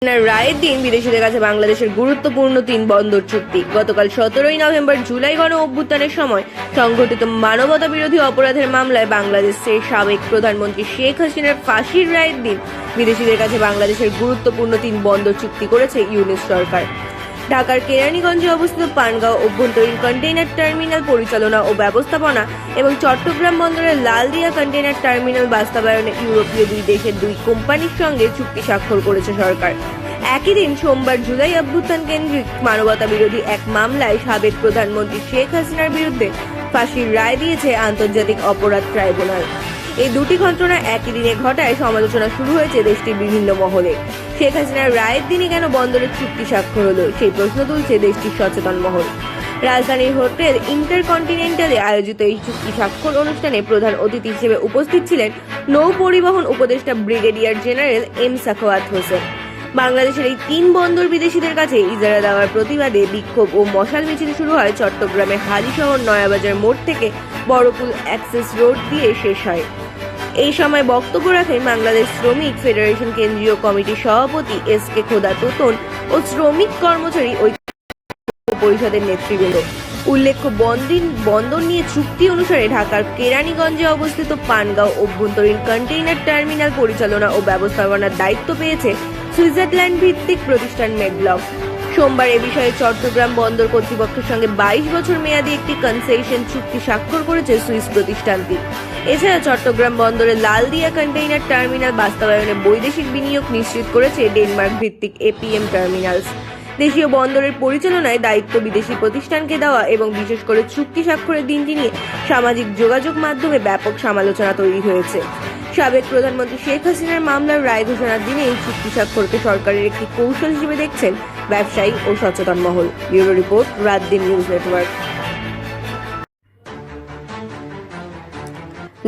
রায়ের দিন বিদেশিদের কাছে বাংলাদেশের গুরুত্বপূর্ণ 3 বন্দর চুক্তি। গতকাল 17 নভেম্বর জুলাই গণ অভ্যুত্থানের সময় সংঘটিত মানবতা বিরোধী অপরাধের মামলায় বাংলাদেশের সাবেক প্রধানমন্ত্রী শেখ হাসিনার ফাঁসির রায়ের দিন বিদেশিদের কাছে বাংলাদেশের গুরুত্বপূর্ণ 3 বন্দর চুক্তি করেছে ইউনিট সরকার। ঢাকার কেরানীগঞ্জে অবস্থিত পানগাঁও অভ্যন্তরীণ কন্টেইনার টার্মিনাল পরিচালনা ও ব্যবস্থাপনা এবং চট্টগ্রাম বন্দরের লালদিয়া কন্টেইনার টার্মিনাল বাস্তবায়নে ইউরোপীয় দুই দেশের 2 কোম্পানির সঙ্গে চুক্তি স্বাক্ষর করেছে সরকার। একই দিন সোমবার জুলাই অভ্যুত্থান কেন্দ্রিক মানবতা বিরোধী এক মামলায় সাবেক প্রধানমন্ত্রী শেখ হাসিনার বিরুদ্ধে ফাঁসির রায় দিয়েছে আন্তর্জাতিক অপরাধ ট্রাইব্যুনাল। এই দুটি ঘটনা একই দিনে ঘটায় সমালোচনা শুরু হয়েছে দেশটির বিভিন্ন মহলে। শেখ হাসিনার রায়ের দিনে কেন বন্দরের চুক্তি স্বাক্ষর হলো, সেই প্রশ্ন তুলছে দেশটির সচেতন মহল। রাজধানীর হোটেল ইন্টারকন্টিনেন্টালে আয়োজিত এই চুক্তি স্বাক্ষর অনুষ্ঠানে প্রধান অতিথি হিসেবে উপস্থিত ছিলেন নৌ পরিবহন উপদেষ্টা brigadier general M Sakhawat Hossain. বাংলাদেশের এই 3 বন্দর বিদেশিদের কাছে ইজারা দেওয়ার প্রতিবাদে বিক্ষোভ ও মশাল মিছিল শুরু হয় চট্টগ্রামের হালিশহর নয়াবাজার মোড় থেকে বড়পুল অ্যাক্সেস রোড দিয়ে শেষ হয়। এই সময় বক্তব্য রাখেন বাংলাদেশ শ্রমিক ফেডারেশন কেন্দ্রীয় কমিটির সভাপতি এস কে খোদা তোতন ও শ্রমিক কর্মচারী ঐক্য পরিষদের নেতৃবৃন্দ। উল্লেখ্য, বন্দর নিয়ে চুক্তি অনুসারে ঢাকার কেরানীগঞ্জে অবস্থিত পানগাঁও অভ্যন্তরীণ কন্টেইনার টার্মিনাল পরিচালনা ও ব্যবস্থাপনার দায়িত্ব পেয়েছে সুইজারল্যান্ড ভিত্তিক প্রতিষ্ঠান মেডলক। সোমবার এ বিষয়ে চট্টগ্রাম বন্দর কর্তৃপক্ষের সঙ্গে 22 বছর মেয়াদী একটি কনসেশন চুক্তি স্বাক্ষর করেছে সুইস প্রতিষ্ঠানটি। এছাড়া চট্টগ্রাম বন্দরের লালদিয়া কন্টেইনার টার্মিনাল বাস্তবায়নে বৈদেশিক বিনিয়োগ নিশ্চিত করেছে ডেনমার্ক ভিত্তিক এপিএম টার্মিনালস। দেশীয় বন্দরের পরিচালনায় দায়িত্ব বিদেশি প্রতিষ্ঠানকে দেওয়া এবং বিশেষ করে চুক্তি স্বাক্ষরের দিনটি নিয়ে সামাজিক যোগাযোগ মাধ্যমে ব্যাপক সমালোচনা তৈরি হয়েছে। সাবেক প্রধানমন্ত্রী শেখ হাসিনার মামলার রায় ঘোষণার দিনে এই চুক্তি স্বাক্ষরকে সরকারের একটি কৌশল হিসেবে দেখছেন ব্যবসায়ী ও সচেতন মহল। ব্যুরো রিপোর্ট, রাত দিন নিউজ নেটওয়ার্ক।